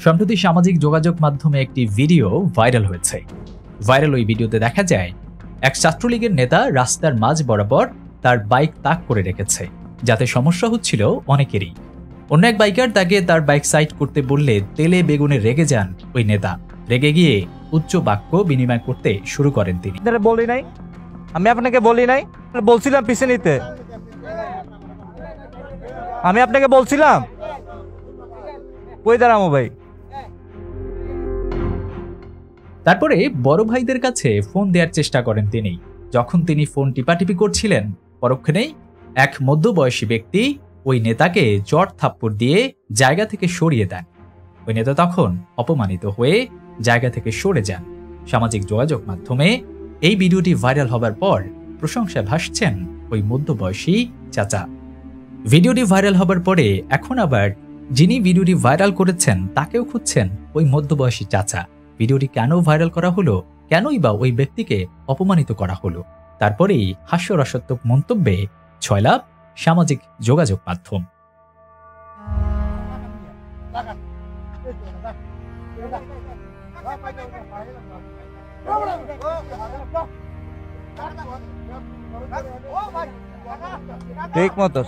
সম্প্রতি সামাজিক যোগাযোগ মাধ্যমে একটি ভিডিও ভাইরাল হয়েছে। ভাইরাল ওই ভিডিওতে দেখা যায় এক ছাত্রলীগের নেতা রাস্তার মাঝ বরাবর তার বাইক তাক করে রেখেছে, যাতে সমস্যা হচ্ছিল অনেকেরই। অন্য এক বাইকার তাকে তার বাইক সাইড করতে বললে তেলে বেগুনে রেগে যান ওই নেতা। রেগে গিয়ে উচ্চ বাক্য বিনিময় করতে শুরু করেন তিনি। বলি নাই, আমি আপনাকে বলি নাই, বলছিলাম পিছে নিতে, আমি আপনাকে বলছিলাম কই দাঁড়ামো ভাই। তারপরে বড় ভাইদের কাছে ফোন দেওয়ার চেষ্টা করেন তিনি। যখন তিনি ফোন টিপাটিপি করছিলেন, পরক্ষণেই এক মধ্যবয়সী ব্যক্তি ওই নেতাকে চড় থাপ্পড় দিয়ে জায়গা থেকে সরিয়ে দেন। ওই নেতা তখন অপমানিত হয়ে জায়গা থেকে সরে যান। সামাজিক যোগাযোগ মাধ্যমে এই ভিডিওটি ভাইরাল হবার পর প্রশংসায় ভাসছেন ওই মধ্যবয়সী চাচা। ভিডিওটি ভাইরাল হবার পরে এখন আবার যিনি ভিডিওটি ভাইরাল করেছেন তাকেও খুঁজছেন ওই মধ্যবয়সী চাচা। ভিডিওটি কেন ভাইরাল করা হলো, কেনই বা ওই ব্যক্তিকে অপমানিত করা হলো, তারপরেই হাস্যরসাত্মক মন্তব্যে ছয়লাভ সামাজিক যোগাযোগ মাধ্যম। ঠিক মতো